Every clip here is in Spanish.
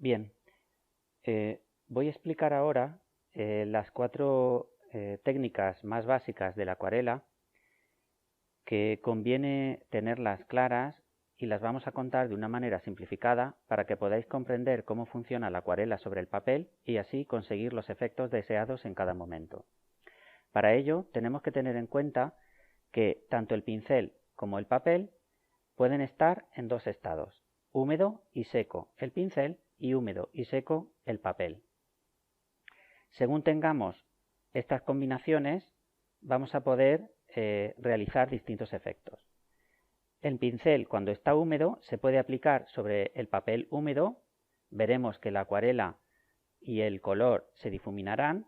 Bien, voy a explicar ahora las cuatro técnicas más básicas de la acuarela que conviene tenerlas claras y las vamos a contar de una manera simplificada para que podáis comprender cómo funciona la acuarela sobre el papel y así conseguir los efectos deseados en cada momento. Para ello tenemos que tener en cuenta que tanto el pincel como el papel pueden estar en dos estados, húmedo y seco el pincel y húmedo y seco el papel. Según tengamos estas combinaciones, vamos a poder realizar distintos efectos. El pincel, cuando está húmedo, se puede aplicar sobre el papel húmedo. Veremos que la acuarela y el color se difuminarán.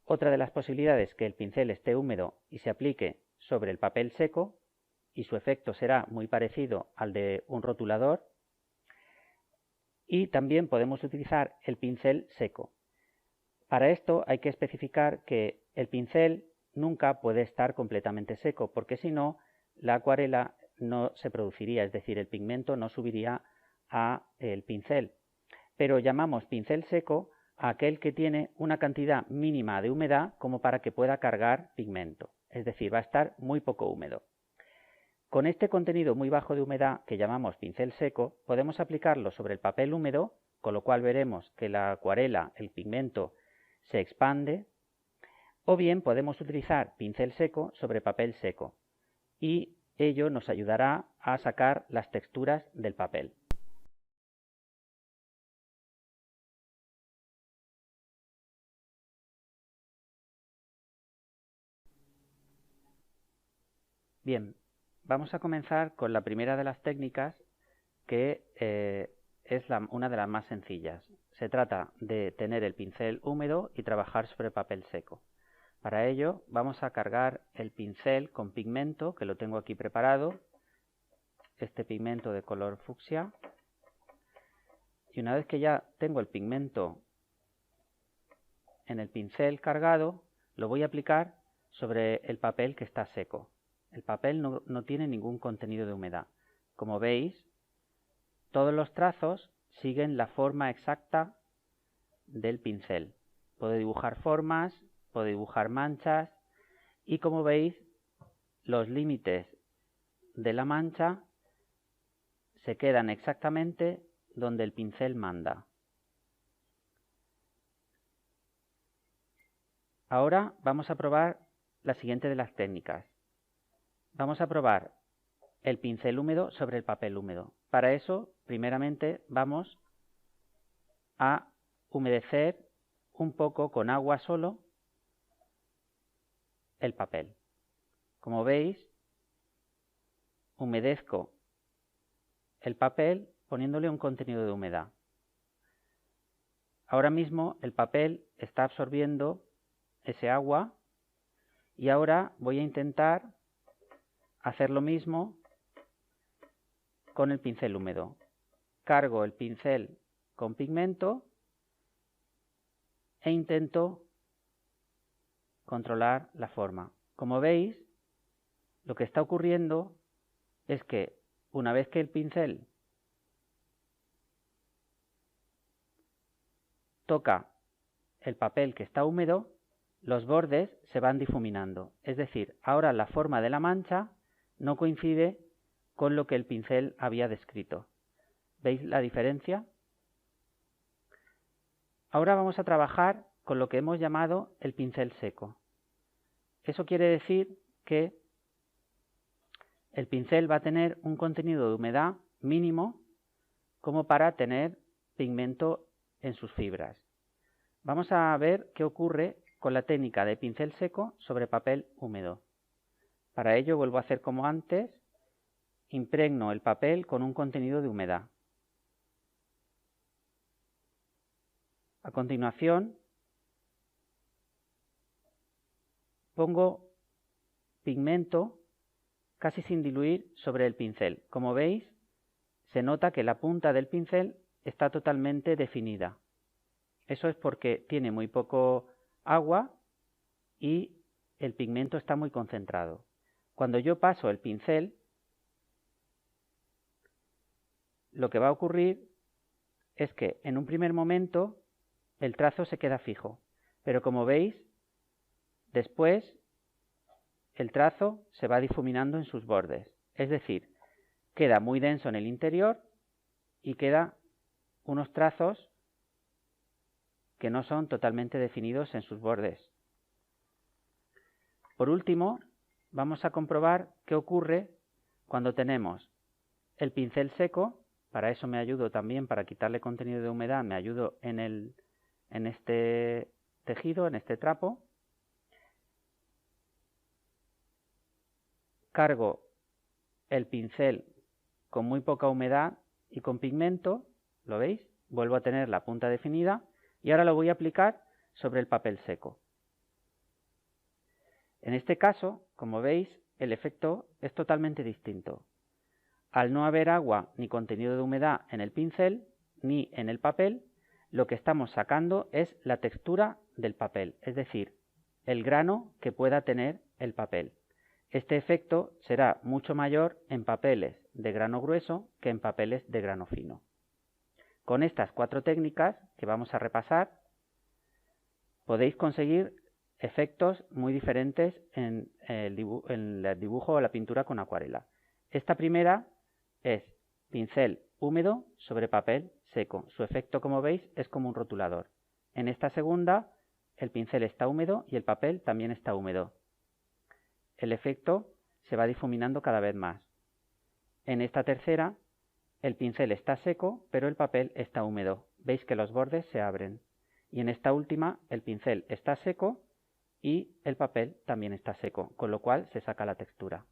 Otra de las posibilidades es que el pincel esté húmedo y se aplique sobre el papel seco y su efecto será muy parecido al de un rotulador. Y también podemos utilizar el pincel seco. Para esto hay que especificar que el pincel nunca puede estar completamente seco, porque si no, la acuarela no se produciría, es decir, el pigmento no subiría al pincel. Pero llamamos pincel seco a aquel que tiene una cantidad mínima de humedad como para que pueda cargar pigmento, es decir, va a estar muy poco húmedo. Con este contenido muy bajo de humedad, que llamamos pincel seco, podemos aplicarlo sobre el papel húmedo, con lo cual veremos que la acuarela, el pigmento, se expande, o bien podemos utilizar pincel seco sobre papel seco, y ello nos ayudará a sacar las texturas del papel. Bien, vamos a comenzar con la primera de las técnicas, que es una de las más sencillas. Se trata de tener el pincel húmedo y trabajar sobre papel seco. Para ello vamos a cargar el pincel con pigmento, que lo tengo aquí preparado, este pigmento de color fucsia. Y una vez que ya tengo el pigmento en el pincel cargado, lo voy a aplicar sobre el papel que está seco. El papel no tiene ningún contenido de humedad. Como veis, todos los trazos siguen la forma exacta del pincel. Puedo dibujar formas, puedo dibujar manchas y, como veis, los límites de la mancha se quedan exactamente donde el pincel manda. Ahora vamos a probar la siguiente de las técnicas. Vamos a probar el pincel húmedo sobre el papel húmedo. Para eso, primeramente, vamos a humedecer un poco con agua solo el papel. Como veis, humedezco el papel poniéndole un contenido de humedad. Ahora mismo el papel está absorbiendo ese agua y ahora voy a intentar hacer lo mismo con el pincel húmedo. Cargo el pincel con pigmento e intento controlar la forma. Como veis, lo que está ocurriendo es que una vez que el pincel toca el papel que está húmedo, los bordes se van difuminando. Es decir, ahora la forma de la mancha no coincide con lo que el pincel había descrito. ¿Veis la diferencia? Ahora vamos a trabajar con lo que hemos llamado el pincel seco. Eso quiere decir que el pincel va a tener un contenido de humedad mínimo como para tener pigmento en sus fibras. Vamos a ver qué ocurre con la técnica de pincel seco sobre papel húmedo. Para ello vuelvo a hacer como antes, impregno el papel con un contenido de humedad. A continuación, pongo pigmento casi sin diluir sobre el pincel. Como veis, se nota que la punta del pincel está totalmente definida. Eso es porque tiene muy poco agua y el pigmento está muy concentrado. Cuando yo paso el pincel, lo que va a ocurrir es que en un primer momento el trazo se queda fijo, pero como veis, después el trazo se va difuminando en sus bordes, es decir, queda muy denso en el interior y queda unos trazos que no son totalmente definidos en sus bordes. Por último, vamos a comprobar qué ocurre cuando tenemos el pincel seco. Para eso me ayudo también, para quitarle contenido de humedad, me ayudo en este tejido, en este trapo. Cargo el pincel con muy poca humedad y con pigmento, ¿lo veis? Vuelvo a tener la punta definida y ahora lo voy a aplicar sobre el papel seco. En este caso, como veis, el efecto es totalmente distinto. Al no haber agua ni contenido de humedad en el pincel ni en el papel, lo que estamos sacando es la textura del papel, es decir, el grano que pueda tener el papel. Este efecto será mucho mayor en papeles de grano grueso que en papeles de grano fino. Con estas 4 técnicas que vamos a repasar, podéis conseguir efectos muy diferentes en el dibujo o la pintura con acuarela. Esta primera es pincel húmedo sobre papel seco. Su efecto, como veis, es como un rotulador. En esta segunda, el pincel está húmedo y el papel también está húmedo. El efecto se va difuminando cada vez más. En esta tercera, el pincel está seco, pero el papel está húmedo. Veis que los bordes se abren. Y en esta última, el pincel está seco y el papel también está seco, con lo cual se saca la textura.